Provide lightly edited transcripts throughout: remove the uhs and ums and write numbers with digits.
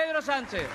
Pedro Sánchez.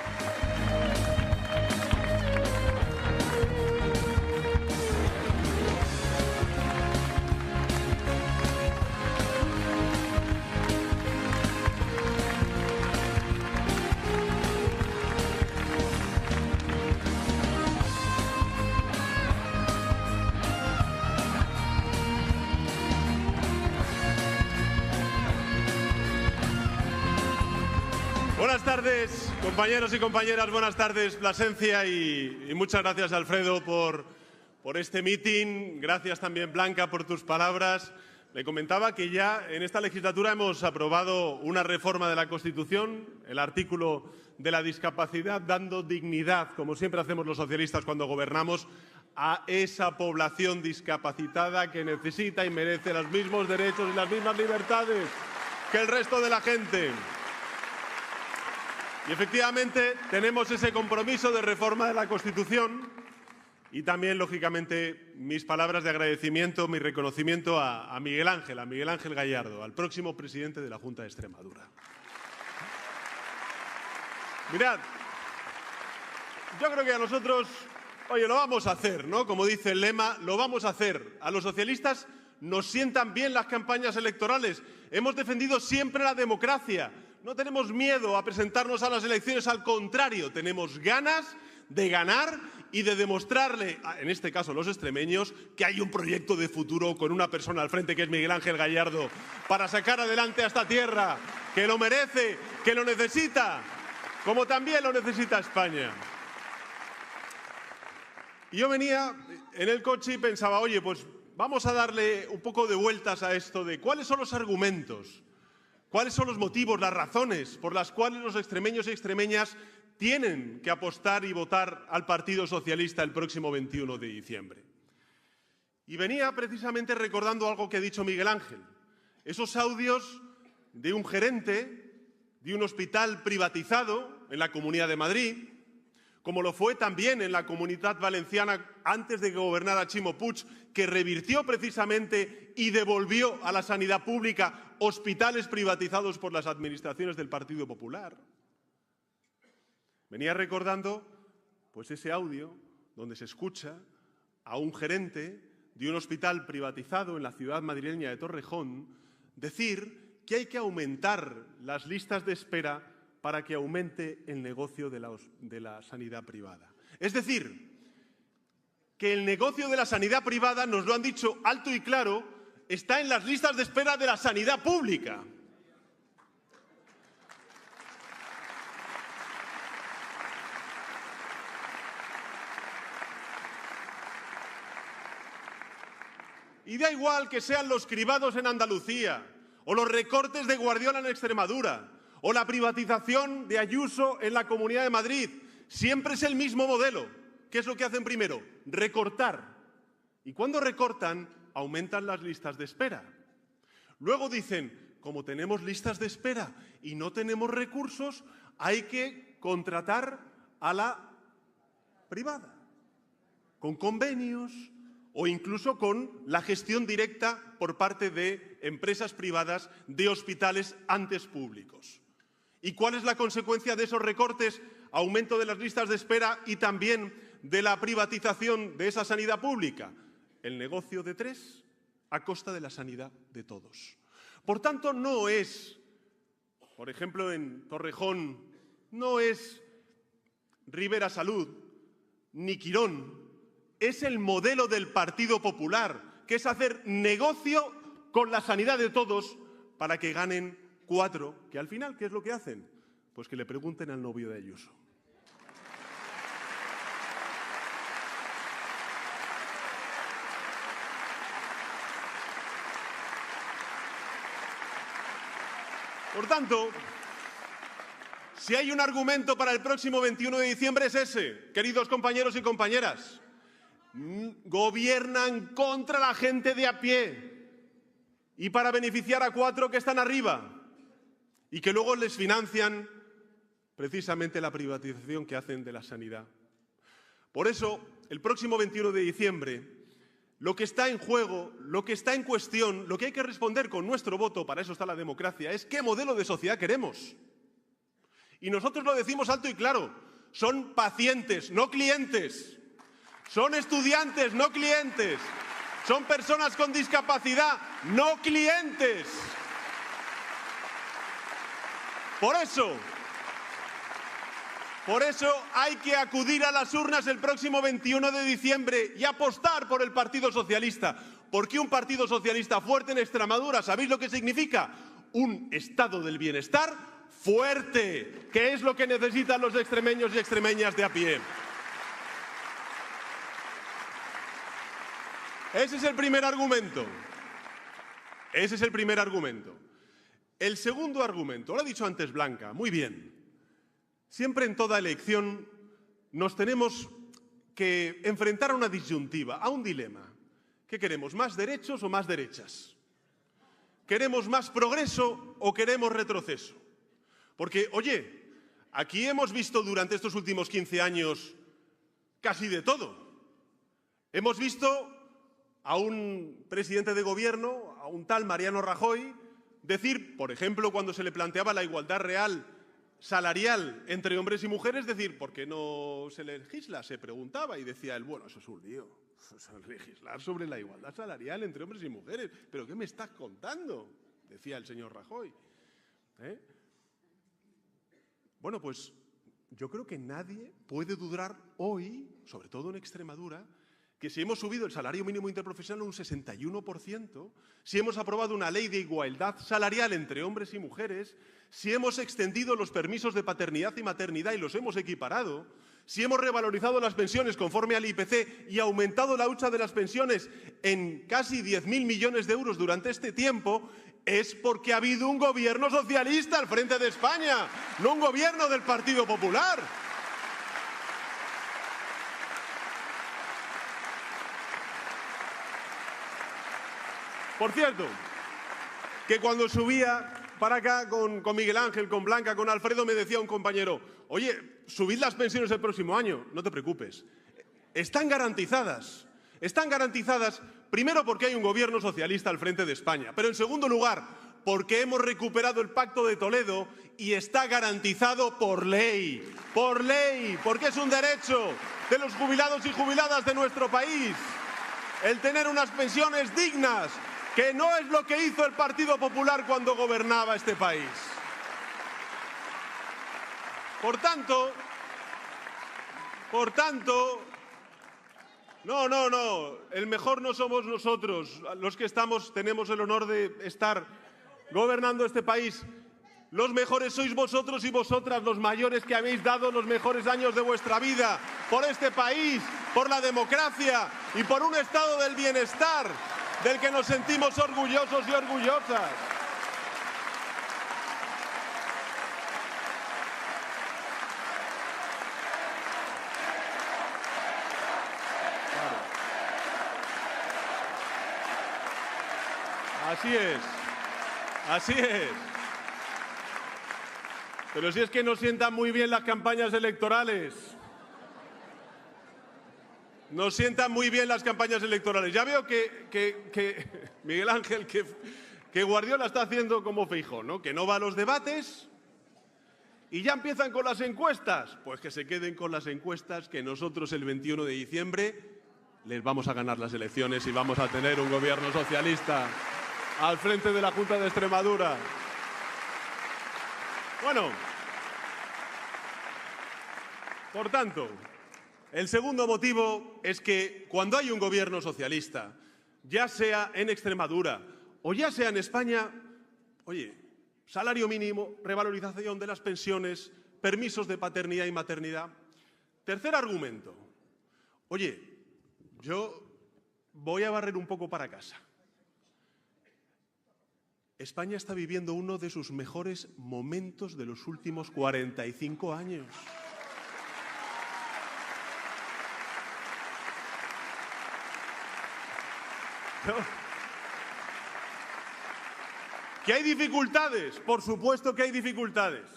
Buenas tardes, compañeros y compañeras, buenas tardes, Plasencia, y muchas gracias, Alfredo, por este mitin. Gracias también, Blanca, por tus palabras. Le comentaba que ya en esta legislatura hemos aprobado una reforma de la Constitución, el artículo de la discapacidad, dando dignidad, como siempre hacemos los socialistas cuando gobernamos, a esa población discapacitada que necesita y merece los mismos derechos y las mismas libertades que el resto de la gente. Y efectivamente tenemos ese compromiso de reforma de la Constitución y también, lógicamente, mis palabras de agradecimiento, mi reconocimiento a Miguel Ángel Gallardo, al próximo presidente de la Junta de Extremadura. Mirad, yo creo que a nosotros, oye, lo vamos a hacer, ¿no? Como dice el lema, lo vamos a hacer. A los socialistas nos sientan bien las campañas electorales. Hemos defendido siempre la democracia. No tenemos miedo a presentarnos a las elecciones, al contrario, tenemos ganas de ganar y de demostrarle, en este caso a los extremeños, que hay un proyecto de futuro con una persona al frente que es Miguel Ángel Gallardo para sacar adelante a esta tierra, que lo merece, que lo necesita, como también lo necesita España. Y yo venía en el coche y pensaba, oye, pues vamos a darle un poco de vueltas a esto de cuáles son los argumentos, cuáles son los motivos, las razones por las cuales los extremeños y extremeñas tienen que apostar y votar al Partido Socialista el próximo 21 de diciembre. Y venía precisamente recordando algo que ha dicho Miguel Ángel, esos audios de un gerente de un hospital privatizado en la Comunidad de Madrid, como lo fue también en la Comunitat Valenciana antes de que gobernara Ximo Puig, que revirtió precisamente y devolvió a la sanidad pública hospitales privatizados por las administraciones del Partido Popular. Venía recordando pues ese audio donde se escucha a un gerente de un hospital privatizado en la ciudad madrileña de Torrejón decir que hay que aumentar las listas de espera para que aumente el negocio de la sanidad privada. Es decir, que el negocio de la sanidad privada, nos lo han dicho alto y claro, está en las listas de espera de la sanidad pública. Y da igual que sean los cribados en Andalucía, o los recortes de Guardiola en Extremadura, o la privatización de Ayuso en la Comunidad de Madrid. Siempre es el mismo modelo. ¿Qué es lo que hacen primero? Recortar. Y cuando recortan, aumentan las listas de espera. Luego dicen, como tenemos listas de espera y no tenemos recursos, hay que contratar a la privada, con convenios o incluso con la gestión directa por parte de empresas privadas de hospitales antes públicos. ¿Y cuál es la consecuencia de esos recortes? Aumento de las listas de espera y también de la privatización de esa sanidad pública. El negocio de tres a costa de la sanidad de todos. Por tanto, no es, por ejemplo, en Torrejón, no es Rivera Salud ni Quirón, es el modelo del Partido Popular, que es hacer negocio con la sanidad de todos para que ganen cuatro, que al final, ¿qué es lo que hacen? Pues que le pregunten al novio de Ayuso. Por tanto, si hay un argumento para el próximo 21 de diciembre es ese, queridos compañeros y compañeras. Gobiernan contra la gente de a pie y para beneficiar a cuatro que están arriba y que luego les financian precisamente la privatización que hacen de la sanidad. Por eso, el próximo 21 de diciembre, lo que está en juego, lo que está en cuestión, lo que hay que responder con nuestro voto, para eso está la democracia, es qué modelo de sociedad queremos. Y nosotros lo decimos alto y claro, son pacientes, no clientes. Son estudiantes, no clientes. Son personas con discapacidad, no clientes. Por eso hay que acudir a las urnas el próximo 21 de diciembre y apostar por el Partido Socialista. Porque un Partido Socialista fuerte en Extremadura, ¿sabéis lo que significa? Un estado del bienestar fuerte, que es lo que necesitan los extremeños y extremeñas de a pie. Ese es el primer argumento. Ese es el primer argumento. El segundo argumento, lo ha dicho antes Blanca, muy bien. Siempre en toda elección nos tenemos que enfrentar a una disyuntiva, a un dilema. ¿Qué queremos, más derechos o más derechas? ¿Queremos más progreso o queremos retroceso? Porque, oye, aquí hemos visto durante estos últimos 15 años casi de todo. Hemos visto a un presidente de gobierno, a un tal Mariano Rajoy, decir, por ejemplo, cuando se le planteaba la igualdad real salarial entre hombres y mujeres, decir, ¿por qué no se legisla? Se preguntaba y decía él, bueno, eso es un lío, legislar sobre la igualdad salarial entre hombres y mujeres. ¿Pero qué me estás contando?, decía el señor Rajoy. Bueno, pues yo creo que nadie puede dudar hoy, sobre todo en Extremadura, que si hemos subido el salario mínimo interprofesional un 61%, si hemos aprobado una ley de igualdad salarial entre hombres y mujeres, si hemos extendido los permisos de paternidad y maternidad y los hemos equiparado, si hemos revalorizado las pensiones conforme al IPC y aumentado la hucha de las pensiones en casi 10.000 millones de euros durante este tiempo, es porque ha habido un gobierno socialista al frente de España, no un gobierno del Partido Popular. Por cierto, que cuando subía para acá con Miguel Ángel, con Blanca, con Alfredo, me decía un compañero, oye, subid las pensiones el próximo año. No te preocupes. Están garantizadas. Están garantizadas, primero porque hay un gobierno socialista al frente de España, pero en segundo lugar, porque hemos recuperado el Pacto de Toledo y está garantizado por ley, porque es un derecho de los jubilados y jubiladas de nuestro país, el tener unas pensiones dignas, que no es lo que hizo el Partido Popular cuando gobernaba este país. Por tanto, no, el mejor no somos nosotros, los que tenemos el honor de estar gobernando este país. Los mejores sois vosotros y vosotras, los mayores que habéis dado los mejores años de vuestra vida por este país, por la democracia y por un estado del bienestar del que nos sentimos orgullosos y orgullosas. Así es. Pero si es que nos sientan muy bien las campañas electorales. Nos sientan muy bien las campañas electorales. Ya veo que Miguel Ángel, que Guardiola está haciendo como Feijóo, ¿no? Que no va a los debates y ya empiezan con las encuestas. Pues que se queden con las encuestas, que nosotros el 21 de diciembre les vamos a ganar las elecciones y vamos a tener un gobierno socialista al frente de la Junta de Extremadura. Bueno, por tanto, el segundo motivo es que cuando hay un gobierno socialista, ya sea en Extremadura o ya sea en España, oye, salario mínimo, revalorización de las pensiones, permisos de paternidad y maternidad. Tercer argumento. Oye, yo voy a barrer un poco para casa. España está viviendo uno de sus mejores momentos de los últimos 45 años. ¿No? ¿Que hay dificultades? Por supuesto que hay dificultades.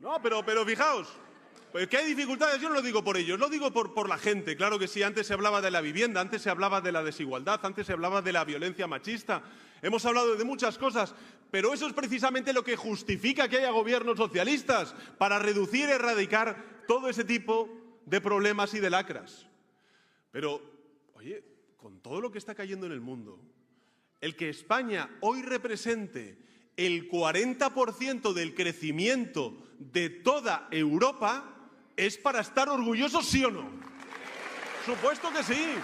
No, pero fijaos, ¿Que hay dificultades? Yo no lo digo por ellos, lo digo por la gente. Claro que sí, antes se hablaba de la vivienda, antes se hablaba de la desigualdad, antes se hablaba de la violencia machista. Hemos hablado de muchas cosas, pero eso es precisamente lo que justifica que haya gobiernos socialistas, para reducir y erradicar todo ese tipo de problemas y de lacras. Pero, oye, con todo lo que está cayendo en el mundo, el que España hoy represente el 40% del crecimiento de toda Europa es para estar orgullosos, ¿sí o no? Supuesto que sí.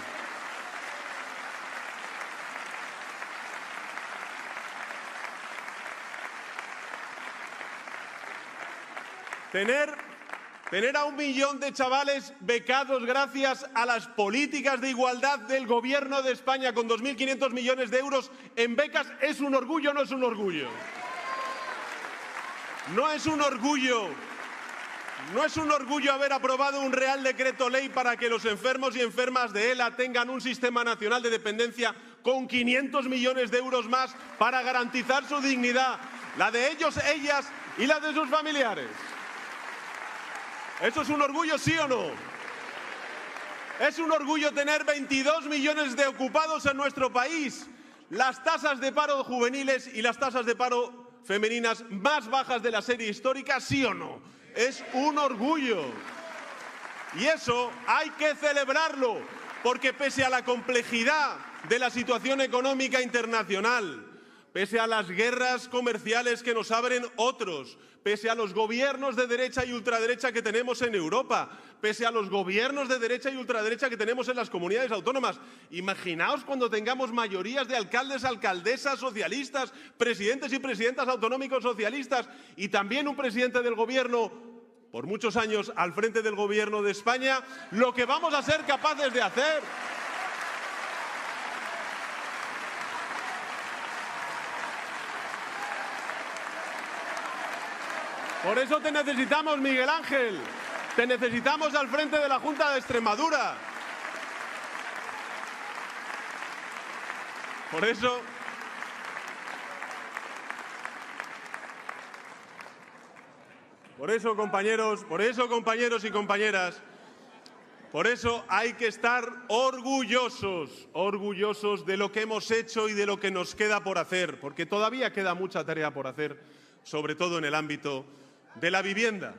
Tener a 1 millón de chavales becados gracias a las políticas de igualdad del Gobierno de España con 2.500 millones de euros en becas, ¿es un orgullo o no es un orgullo? No es un orgullo. No es un orgullo haber aprobado un Real Decreto Ley para que los enfermos y enfermas de ELA tengan un sistema nacional de dependencia con 500 millones de euros más para garantizar su dignidad, la de ellos, ellas y la de sus familiares. ¿Eso es un orgullo, sí o no? Es un orgullo tener 22 millones de ocupados en nuestro país, las tasas de paro juveniles y las tasas de paro femeninas más bajas de la serie histórica, ¿sí o no? Es un orgullo. Y eso hay que celebrarlo, porque pese a la complejidad de la situación económica internacional, pese a las guerras comerciales que nos abren otros, pese a los gobiernos de derecha y ultraderecha que tenemos en Europa, pese a los gobiernos de derecha y ultraderecha que tenemos en las comunidades autónomas, imaginaos cuando tengamos mayorías de alcaldes, alcaldesas socialistas, presidentes y presidentas autonómicos socialistas y también un presidente del gobierno por muchos años al frente del gobierno de España, lo que vamos a ser capaces de hacer. Por eso te necesitamos, Miguel Ángel. Te necesitamos al frente de la Junta de Extremadura. Por eso, compañeros y compañeras, por eso hay que estar orgullosos de lo que hemos hecho y de lo que nos queda por hacer, porque todavía queda mucha tarea por hacer, sobre todo en el ámbito de la vivienda.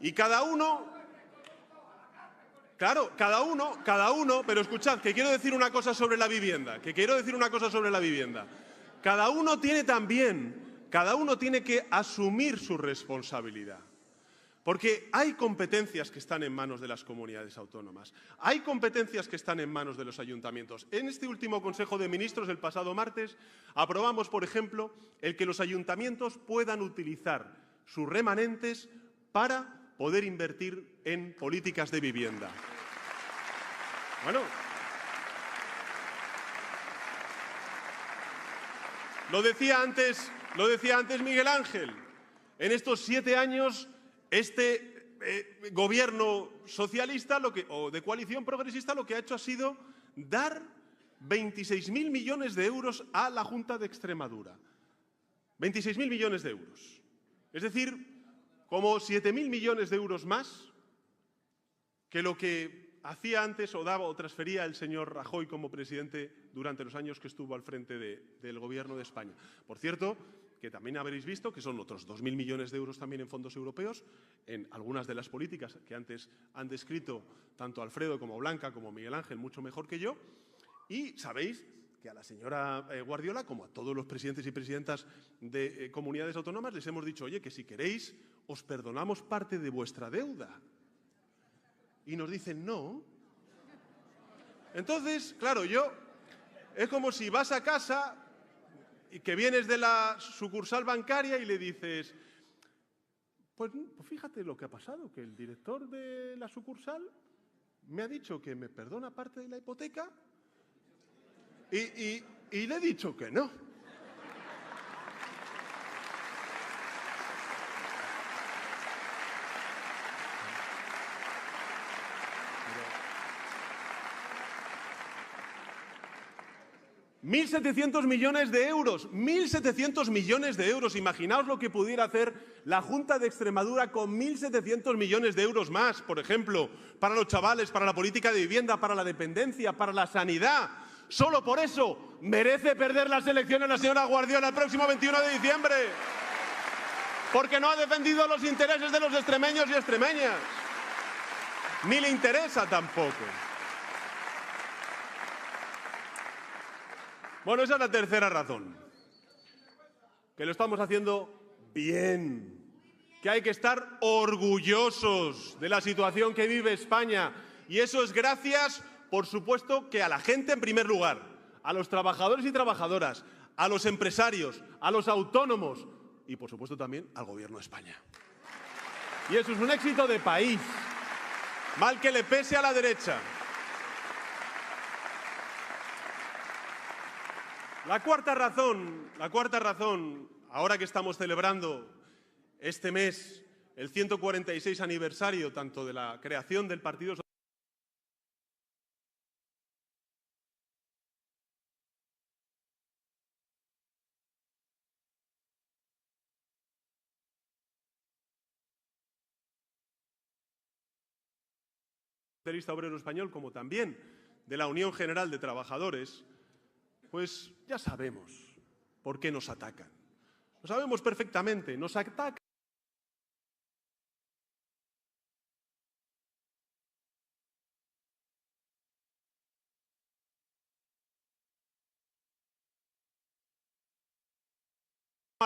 Y cada uno, pero escuchad, que quiero decir una cosa sobre la vivienda, Cada uno tiene que asumir su responsabilidad. Porque hay competencias que están en manos de las comunidades autónomas, hay competencias que están en manos de los ayuntamientos. En este último Consejo de Ministros, el pasado martes, aprobamos, por ejemplo, el que los ayuntamientos puedan utilizar sus remanentes para poder invertir en políticas de vivienda. Bueno, lo decía antes Miguel Ángel, en estos 7 años este gobierno socialista o de coalición progresista lo que ha hecho ha sido dar 26.000 millones de euros a la Junta de Extremadura. 26.000 millones de euros. Es decir, como 7.000 millones de euros más que lo que hacía antes o daba o transfería el señor Rajoy como presidente durante los años que estuvo al frente del Gobierno de España. Por cierto, que también habréis visto que son otros 2.000 millones de euros también en fondos europeos en algunas de las políticas que antes han descrito tanto Alfredo como Blanca como Miguel Ángel mucho mejor que yo. Y sabéis que a la señora Guardiola, como a todos los presidentes y presidentas de comunidades autónomas, les hemos dicho, oye, que si queréis os perdonamos parte de vuestra deuda. Y nos dicen no. Entonces, claro, es como si vas a casa y que vienes de la sucursal bancaria y le dices, pues fíjate lo que ha pasado, que el director de la sucursal me ha dicho que me perdona parte de la hipoteca y le he dicho que no. 1.700 millones de euros, 1.700 millones de euros. Imaginaos lo que pudiera hacer la Junta de Extremadura con 1.700 millones de euros más, por ejemplo, para los chavales, para la política de vivienda, para la dependencia, para la sanidad. Solo por eso merece perder las elecciones la señora Guardiola el próximo 21 de diciembre. Porque no ha defendido los intereses de los extremeños y extremeñas. Ni le interesa tampoco. Bueno, esa es la tercera razón. Que lo estamos haciendo bien. Que hay que estar orgullosos de la situación que vive España. Y eso es gracias, por supuesto, que a la gente en primer lugar, a los trabajadores y trabajadoras, a los empresarios, a los autónomos y, por supuesto, también al Gobierno de España. Y eso es un éxito de país. Mal que le pese a la derecha. La cuarta razón, ahora que estamos celebrando este mes el 146 aniversario tanto de la creación del Partido Socialista Obrero Español, como también de la Unión General de Trabajadores, pues ya sabemos por qué nos atacan. Lo sabemos perfectamente, nos atacan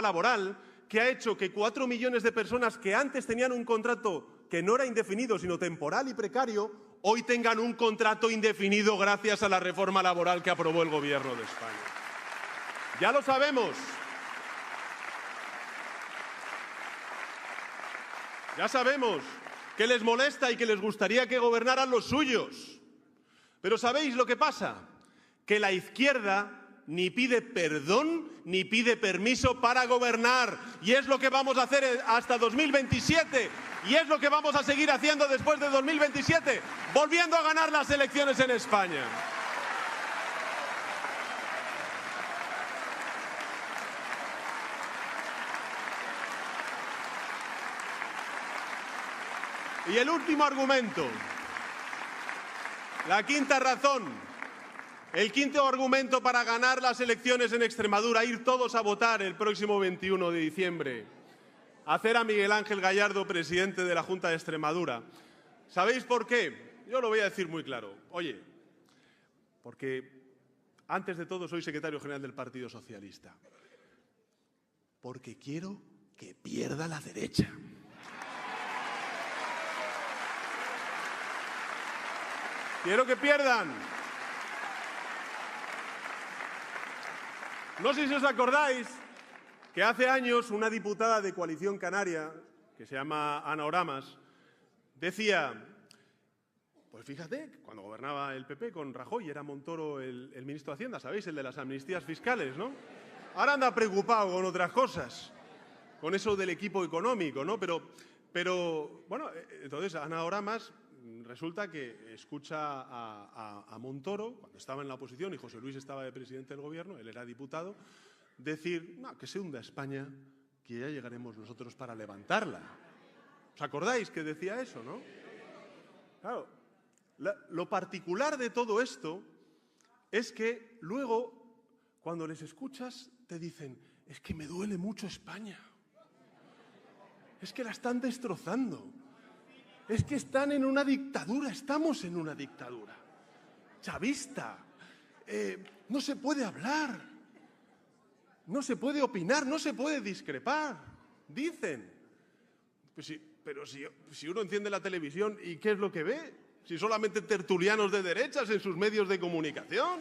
laboral que ha hecho que 4 millones de personas que antes tenían un contrato que no era indefinido, sino temporal y precario, hoy tengan un contrato indefinido gracias a la reforma laboral que aprobó el Gobierno de España. Ya lo sabemos. Ya sabemos que les molesta y que les gustaría que gobernaran los suyos. Pero ¿sabéis lo que pasa? Que la izquierda ni pide perdón ni pide permiso para gobernar. Y es lo que vamos a hacer hasta 2027. Y es lo que vamos a seguir haciendo después de 2027, volviendo a ganar las elecciones en España. Y el último argumento, la quinta razón, el quinto argumento para ganar las elecciones en Extremadura, ir todos a votar el próximo 21 de diciembre, hacer a Miguel Ángel Gallardo presidente de la Junta de Extremadura. ¿Sabéis por qué? Yo lo voy a decir muy claro. Oye, porque antes de todo soy secretario general del Partido Socialista. Porque quiero que pierda la derecha. Quiero que pierdan. No sé si os acordáis que hace años una diputada de Coalición Canaria, que se llama Ana Oramas, decía, pues fíjate, cuando gobernaba el PP con Rajoy, era Montoro el ministro de Hacienda, ¿sabéis? El de las amnistías fiscales, ¿no? Ahora anda preocupado con otras cosas, con eso del equipo económico, ¿no? Pero bueno, entonces Ana Oramas resulta que escucha a Montoro, cuando estaba en la oposición y José Luis estaba de presidente del gobierno, él era diputado, decir, no, que se hunda España, que ya llegaremos nosotros para levantarla. ¿Os acordáis que decía eso, no? Claro, lo particular de todo esto es que luego, cuando les escuchas, te dicen, es que me duele mucho España. Es que la están destrozando. Es que están en una dictadura, estamos en una dictadura. Chavista. No se puede hablar. No se puede opinar, no se puede discrepar, dicen. Pues sí, pero si uno enciende la televisión, ¿y qué es lo que ve? Si solamente tertulianos de derechas en sus medios de comunicación.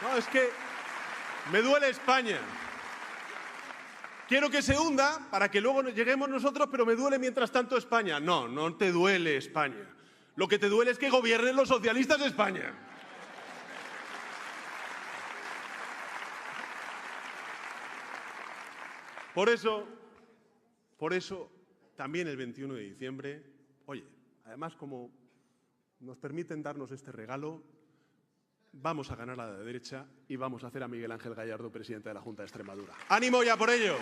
No, es que me duele España. Quiero que se hunda para que luego lleguemos nosotros, pero me duele mientras tanto España. No, no te duele España. Lo que te duele es que gobiernen los socialistas de España. Por eso, también el 21 de diciembre, oye, además como nos permiten darnos este regalo, vamos a ganar a la derecha y vamos a hacer a Miguel Ángel Gallardo presidente de la Junta de Extremadura. ¡Ánimo ya por ello!